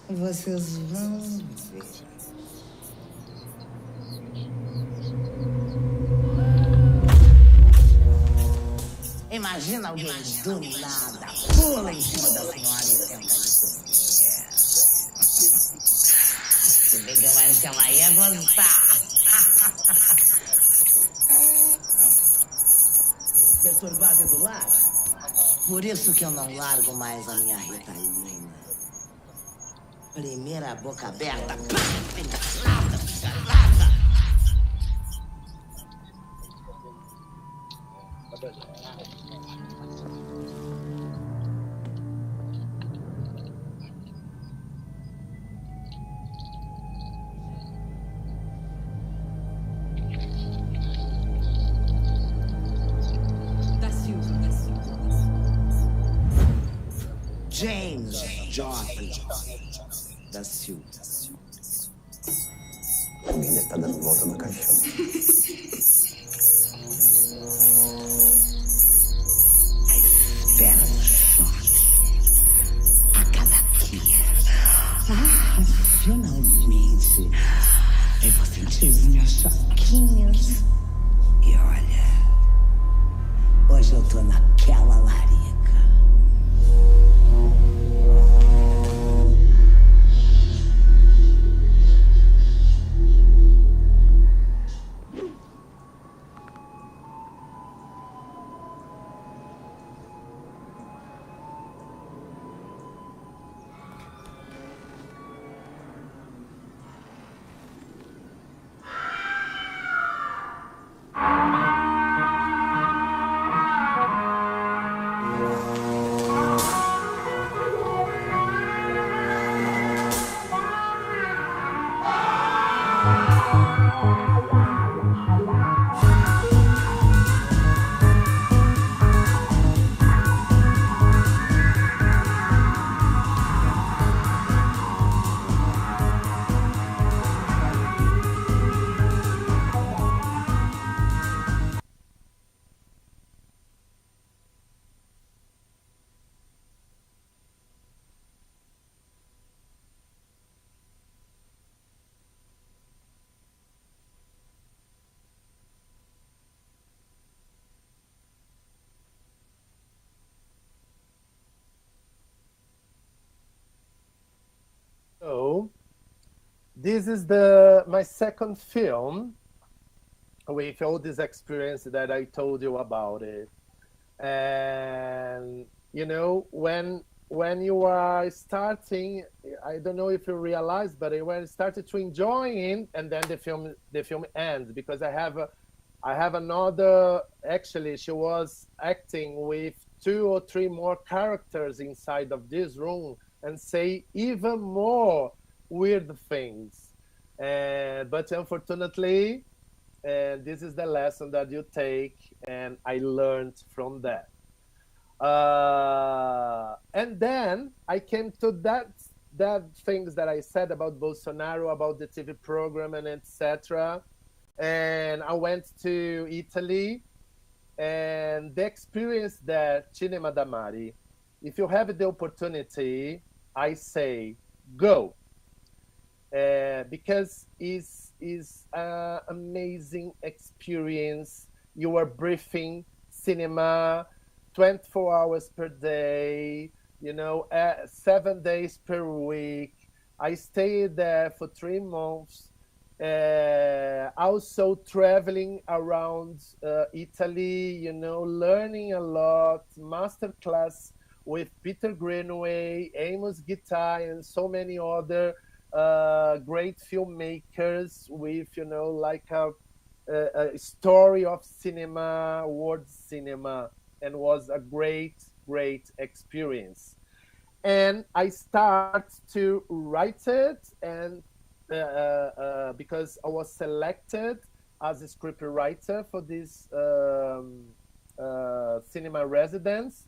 Vocês vão ver. Imagina alguém do nada pula em cima da senhora e tenta lhe comer. Se bem que eu acho que ela ia gostar. Perturbado do lar? Por isso que eu não largo mais a minha Ritalina. Primeira boca aberta. Lata. James Jorge da Silva. Alguém deve estar dando volta no caixão. A espera do choque. A cada dia. Finalmente. Eu vou sentir as minhas choquinhas. E olha. Hoje eu tô naquela larica. So, this is my second film with all this experience that I told you about it. And you know, when you are starting, I don't know if you realize, but when I started to enjoy it, and then the film ends, because I have another, actually she was acting with 2 or 3 more characters inside of this room and say even more weird things. But unfortunately, this is the lesson that you take, and I learned from that. And then I came to that things that I said about Bolsonaro, about the TV program and etc. and I went to Italy, and the experience there, Cinema da Mare, if you have the opportunity, I say go, because is an amazing experience. You are breathing cinema 24 hours per day, 7 days per week. I stayed there for 3 months. Also traveling around Italy, learning a lot, masterclass with Peter Greenaway, Amos Guitar, and so many other great filmmakers with, like a story of cinema, world cinema, and was a great, great experience. And I start to write it, and because I was selected as a script writer for this cinema residence,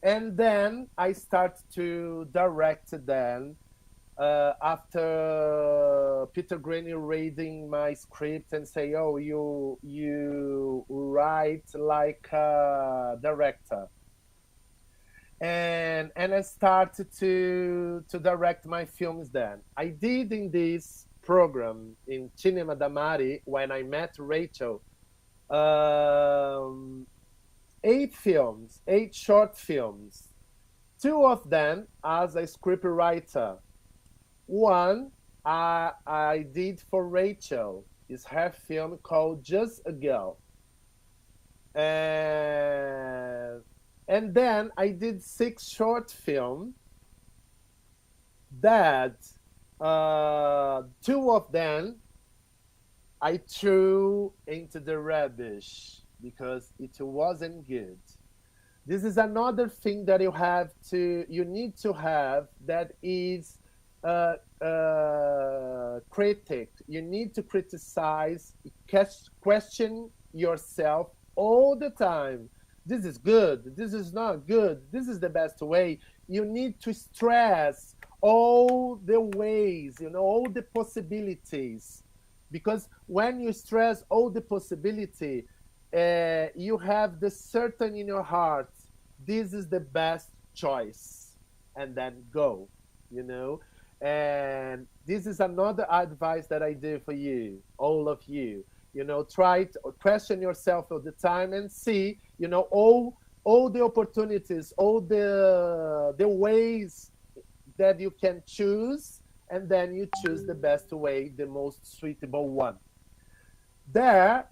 and then I start to direct then after Peter Graney reading my script and say, "Oh, you write like a director," and I started to direct my films. Then I did in this program in Cinema da Mare when I met Rachel. 8 short films, 2 of them as a script writer. One I did for Rachel, is her film called Just a Girl. And then I did 6 short films that 2 of them I threw into the rubbish because it wasn't good. This is another thing that you need to have, that is critic. You need to criticize, question yourself all the time. This is good, this is not good, this is the best way. You need to stress all the ways, all the possibilities. Because when you stress all the possibility, you have the certain in your heart, this is the best choice, and then go, And this is another advice that I do for you, all of you. Try to question yourself all the time and see, all the opportunities, all the ways that you can choose, and then you choose the best way, the most suitable one. There,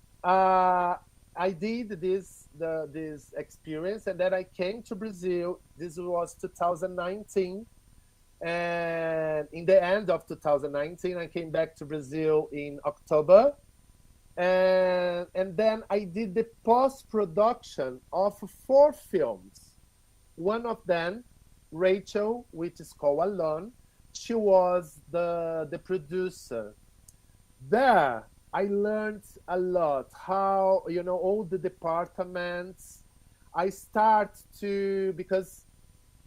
I did this experience, and then I came to Brazil. This was 2019. And in the end of 2019, I came back to Brazil in October. And then I did the post-production of 4 films. One of them, Rachel, which is called Alone, she was the producer. There, I learned a lot, how, all the departments. I start to, because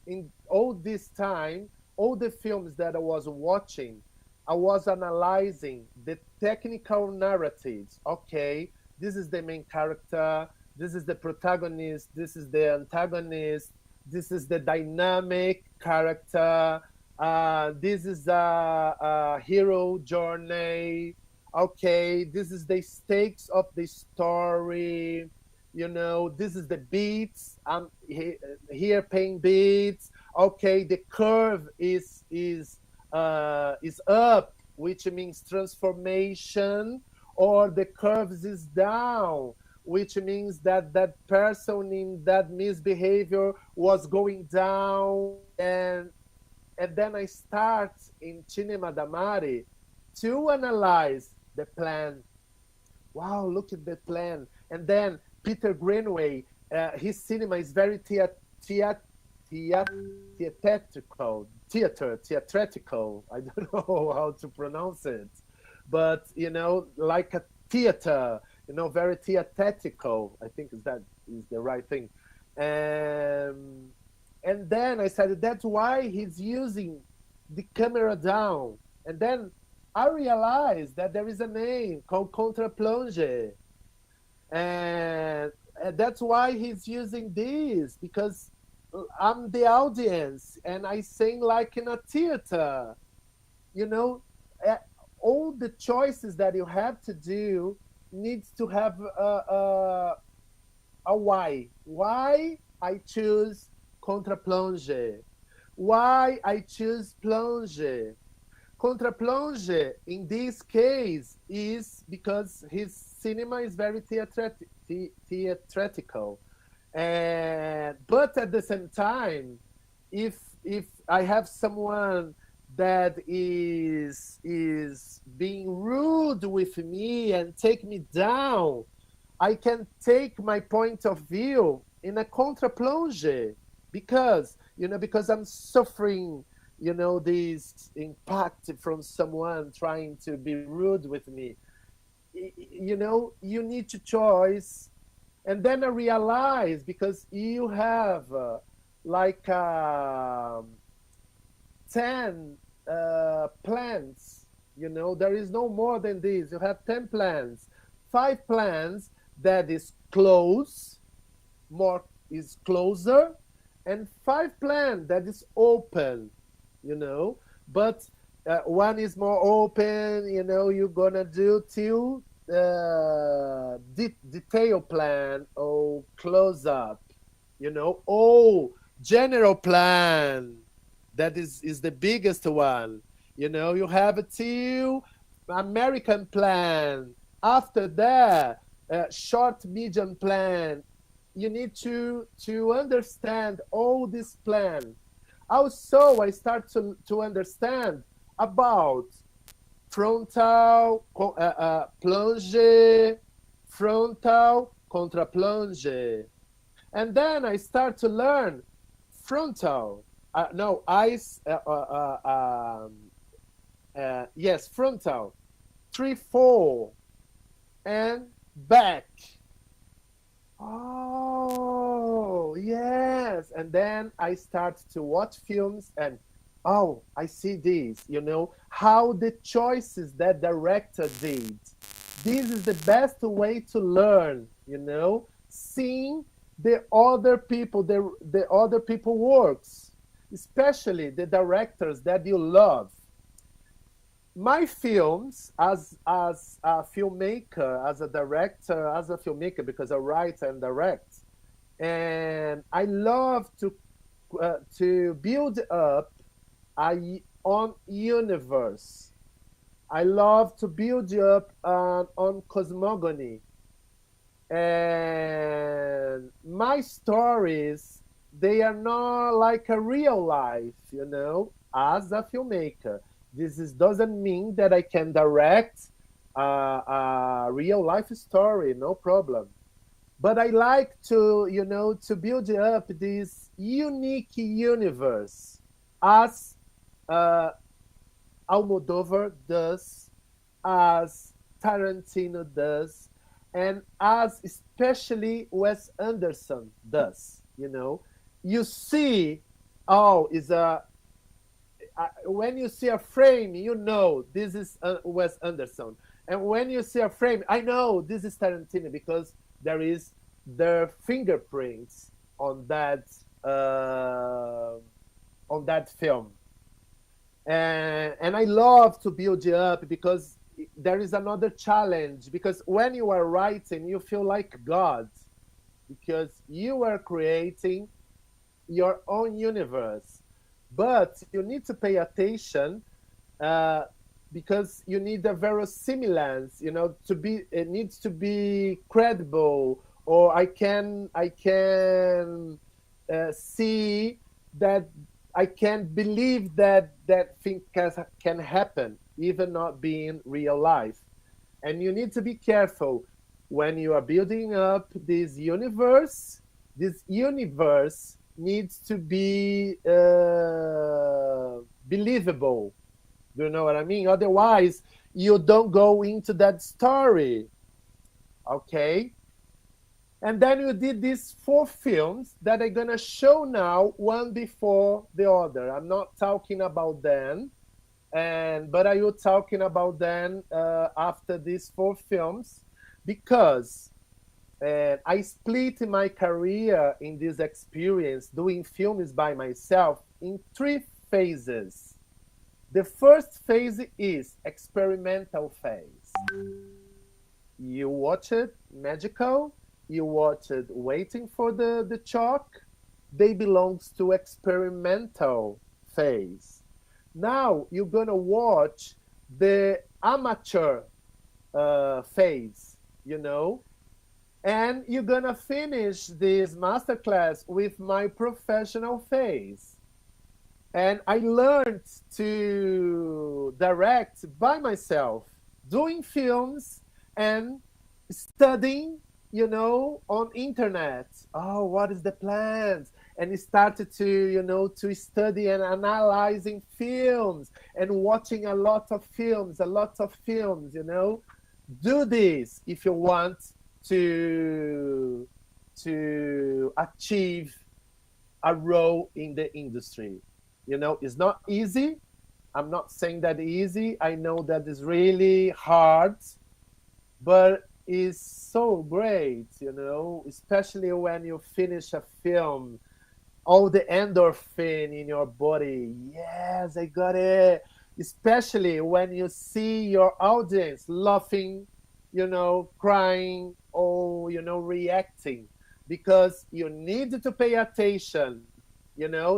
in all this time, all the films that I was watching, I was analyzing the technical narratives. Okay, this is the main character, this is the protagonist, this is the antagonist, this is the dynamic character, this is a hero journey. Okay, this is the stakes of the story. This is the beats. I'm here playing beats. Okay, the curve is up, which means transformation, or the curves is down, which means that person in that misbehavior was going down. And then I start in Cinema da Mare to analyze the plan. Wow, look at the plan. And then Peter Greenaway, his cinema is very theatrical. I don't know how to pronounce it, but like a theater, very theatrical. I think that is the right thing. And then I said that's why he's using the camera down. And then I realized that there is a name called contre-plonge. And that's why he's using this, because I'm the audience and I sing like in a theater. You know, all the choices that you have to do needs to have a why. Why I choose contre-plonge? Why I choose plonge? Contre-plonge, in this case, is because his cinema is very theatrical. But at the same time, if I have someone that is being rude with me and take me down, I can take my point of view in a contre-plonge, because because I'm suffering this impact from someone trying to be rude with me. You need to choose. And then I realize, because you have like 10 plans, there is no more than this. You have 10 plans, 5 plans that is close, more is closer, and 5 plans that is open, but one is more open, you're gonna do till detail plan or close up, or general plan, that is the biggest one. You have a till American plan. After that, short medium plan. You need to understand all this plan. Also, I start to understand about frontal plonge, frontal contre-plonge. And then I start to learn frontal. Yes, frontal, 3-4, and back. Oh, yes. And then I start to watch films and, oh, I see this, how the choices that director did. This is the best way to learn, seeing the other people, the other people works, especially the directors that you love. My films, as a filmmaker, as a director, as a filmmaker, because I write and direct, and I love to build up on universe. I love to build up on cosmogony. And my stories, they are not like a real life, as a filmmaker. This doesn't mean that I can direct a real life story, no problem. But I like to, to build up this unique universe, as Almodovar does, as Tarantino does, and as especially Wes Anderson does. You see, when you see a frame, this is Wes Anderson. And when you see a frame, I know this is Tarantino, because there is their fingerprints on that film. And I love to build it up, because there is another challenge, because when you are writing, you feel like God, because you are creating your own universe. But you need to pay attention, because you need a verosimilance, it needs to be credible, or I can see that I can believe that thing can happen, even not being real life. And you need to be careful when you are building up this universe. This universe needs to be believable. Do you know what I mean? Otherwise, you don't go into that story. Okay? And then you did these 4 films that I'm going to show now, one before the other. I'm not talking about them. but I will talking about them after these 4 films, because I split my career in this experience doing films by myself in 3 phases. The first phase is experimental phase. You watch it magical, you watch it waiting for the chalk. They belongs to experimental phase. Now you're gonna watch the amateur phase, and you're gonna finish this masterclass with my professional phase. And I learned to direct by myself, doing films and studying, on internet. Oh, what is the plans? And started to, to study and analyzing films and watching a lot of films. Do this if you want to achieve a role in the industry. It's not easy. I'm not saying that easy. I know that it's really hard, but it's so great, especially when you finish a film, all the endorphin in your body. Yes, I got it. Especially when you see your audience laughing, crying, or, reacting, because you need to pay attention.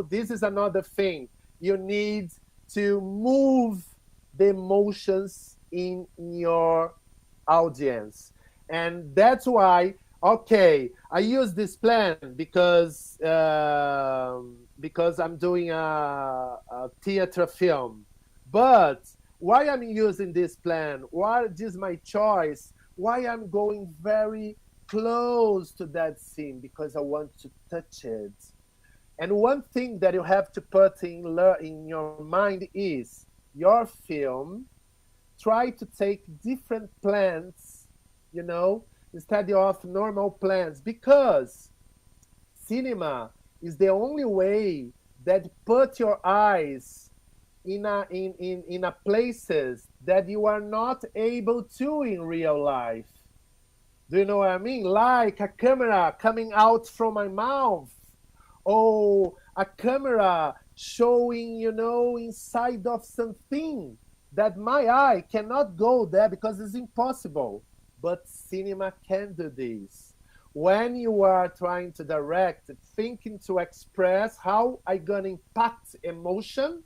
This is another thing. You need to move the emotions in your audience. And that's why, okay, I use this plan because I'm doing a theater film. But why I'm using this plan? What is my choice? Why I'm going very close to that scene? Because I want to touch it. And one thing that you have to put in your mind is your film, try to take different plans, instead of normal plans, because cinema is the only way that put your eyes in a places that you are not able to in real life. Do you know what I mean? Like a camera coming out from my mouth, or a camera showing, inside of something that my eye cannot go there because it's impossible. But cinema can do this. When you are trying to direct, thinking to express how I gonna impact emotion,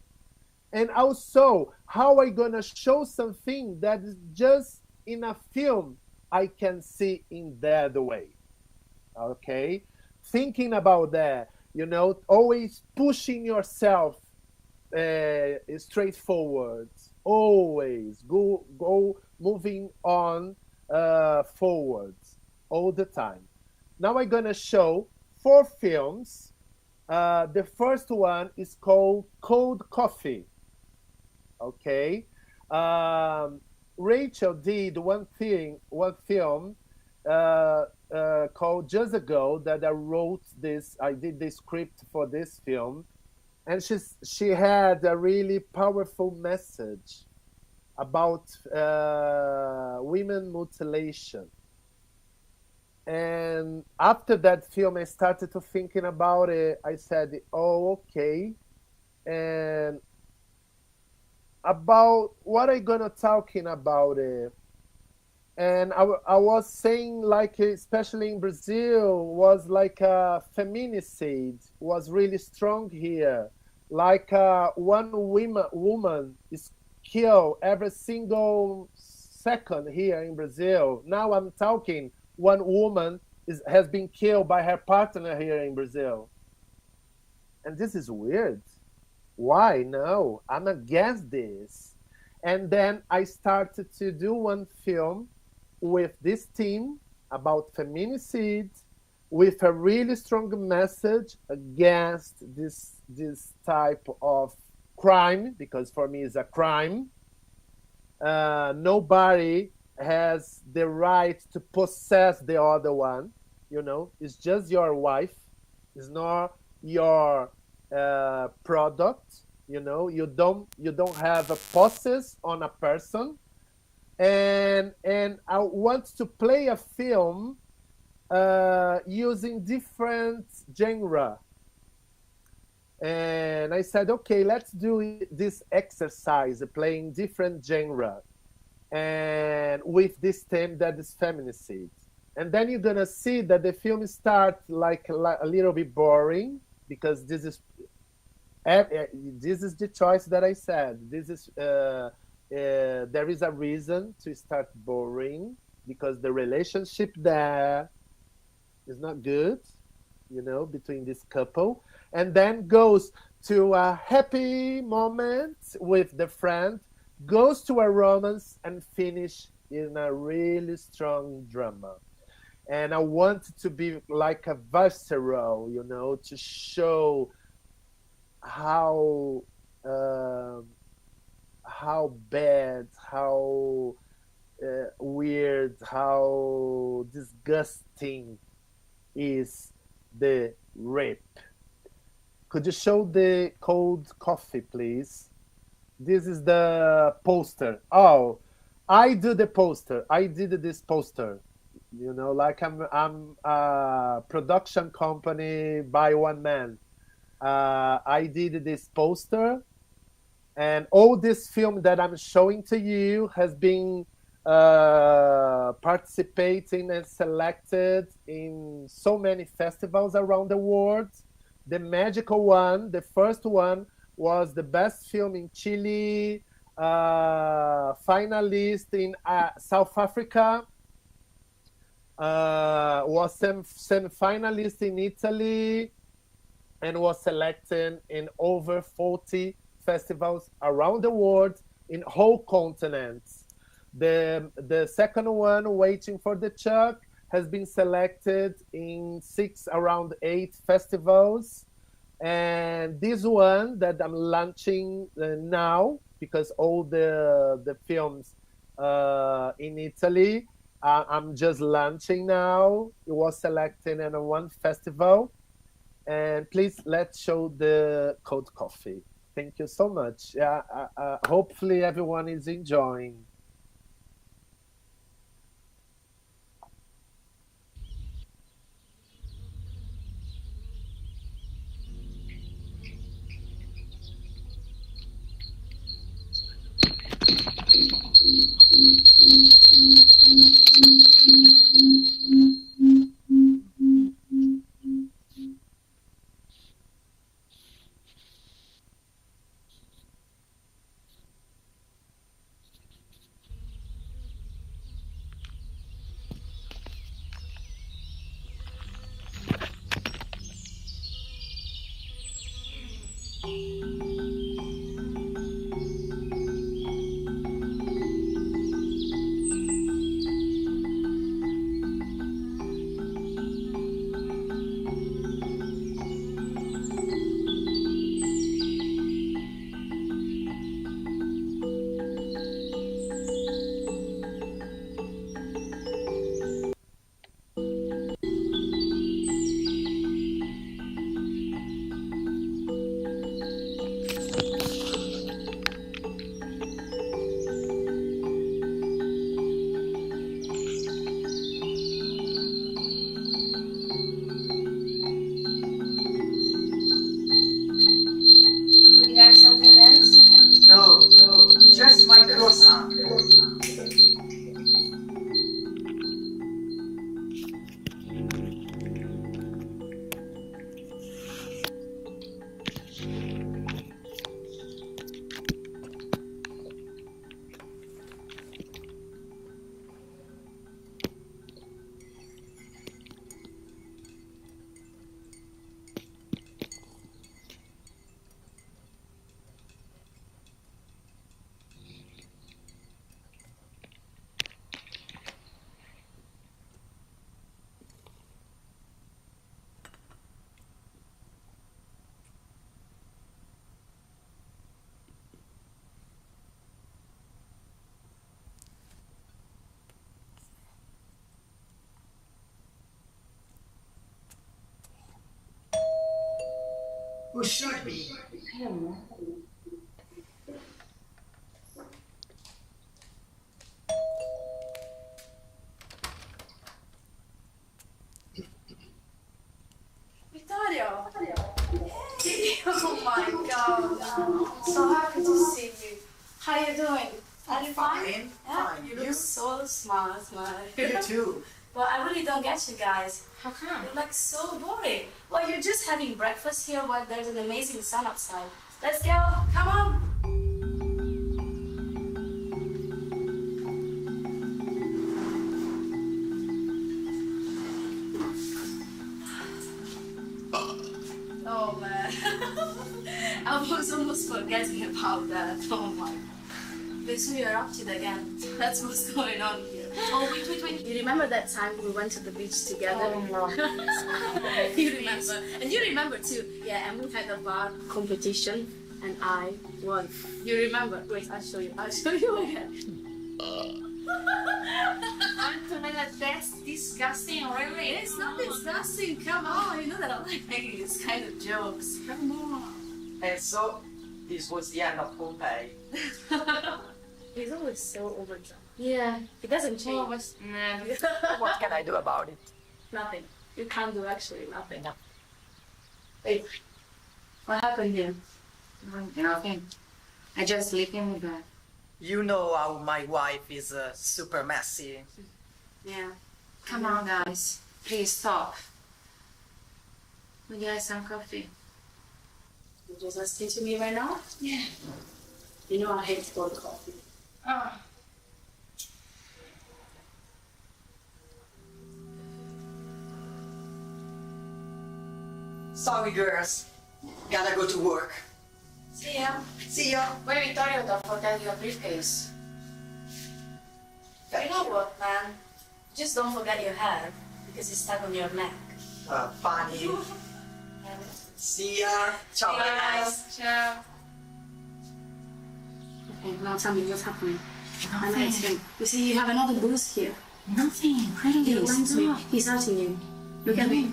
and also how I gonna show something that is just in a film I can see in the other way. Okay? Thinking about that, always pushing yourself straightforward. Always go moving on forwards all the time. Now I'm gonna show 4 films. The first one is called Cold Coffee. Okay, Rachel did one film called Just Ago that I wrote this. I did the script for this film, and she had a really powerful message about women mutilation. And after that film, I started to thinking about it. I said, oh, okay. And about what I gonna talking about it. And I was saying, like, especially in Brazil, was like a feminicide was really strong here. Like one woman is killed every single second here in Brazil. Now I'm talking, one woman has been killed by her partner here in Brazil. And this is weird. Why? No, I'm against this. And then I started to do one film with this team about feminicide, with a really strong message against this type of crime, because for me it's a crime. Nobody has the right to possess the other one. It's just your wife. It's not your product. You know, you don't have a poses on a person, and I want to play a film using different genre. And I said, okay, let's do this exercise, playing different genre, and with this theme that is feminicide. And then you're gonna see that the film starts like a little bit boring, because this is the choice that I said. This is there is a reason to start boring, because the relationship there is not good, you know, between this couple, and then goes to a happy moment with the friend, goes to a romance, and finish in a really strong drama. And I want to be like a visceral, you know, to show how bad, how weird, how disgusting is the rape. Could you show the cold coffee, please? This is the poster. Oh, I do the poster. I did this poster. You know, like I'm a production company by one man. I did this poster, and all this film that I'm showing to you has been participating and selected in so many festivals around the world. The magical one, the first one, was the best film in Chile, finalist in South Africa, was semi-finalist in Italy, and was selected in over 40 festivals around the world in whole continents. The second one, Waiting for the Chuck, has been selected in around 8 festivals. And this one that I'm launching now, because all the films in Italy, I'm just launching now. It was selected in one festival. And please, let's show the cold coffee. Thank you so much. Hopefully everyone is enjoying. Would you like something else? No, just my croissant. Who should be? Him. my God. I'm so happy to see you. How are you doing? Are you fine? Fine. Yeah, Fine. you look so smart. You too. But I really don't get you guys. How come? You're like so boring. Well, you're just having breakfast here while there's an amazing sun outside. Let's go. Come on. Oh man, I was almost forgetting about that. Oh my. So you're up to it again. That's what's going on here. Oh wait. You remember that time we went to the beach together? Oh no. You remember. And you remember too. Yeah, and we had a bar competition and I won. You remember? Wait, I'll show you again. Antonella, that's disgusting, really. It's not disgusting, come on. You know that I like making these kind of jokes. Come on. And so, this was the end of Pompeii. He's always so overdone. Yeah, he doesn't change. What can I do about it? Nothing. You can't do actually nothing. Wait, what happened here? Nothing. I just sleep in the bed. You know how my wife is super messy. Yeah. Come on, guys. Please stop. Would you like some coffee? You're just listening to me right now? Yeah. You know I hate cold coffee. Oh. Sorry, girls. Gotta go to work. See ya. See ya. Wait, Victoria, don't forget your briefcase. You know what, man? Just don't forget your hair, because it's stuck on your neck. Funny. See ya. Ciao, guys. Ciao. Okay, now tell me what's happening. Nothing. You see, you have another boost here. Nothing. Really? He wants me. He's hurting you. Look at me.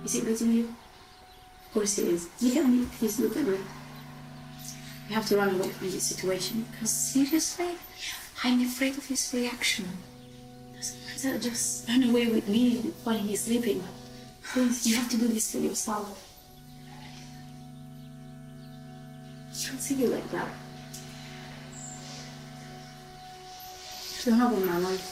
Is he beating you? Of course he is. Look at me. Please look at me. You have to run away from this situation. Because seriously, I'm afraid of his reaction. Doesn't matter. Just run away with me while he's sleeping. Please, you have to do this for yourself. I can't see you like that. You're not in my life.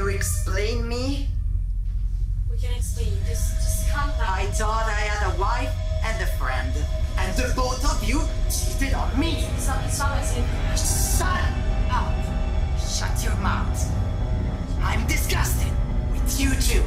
Explain me? We can explain. Just calm down. I thought I had a wife and a friend, and the both of you cheated on me. It's not as if... Shut up! Shut your mouth. I'm disgusted with you two.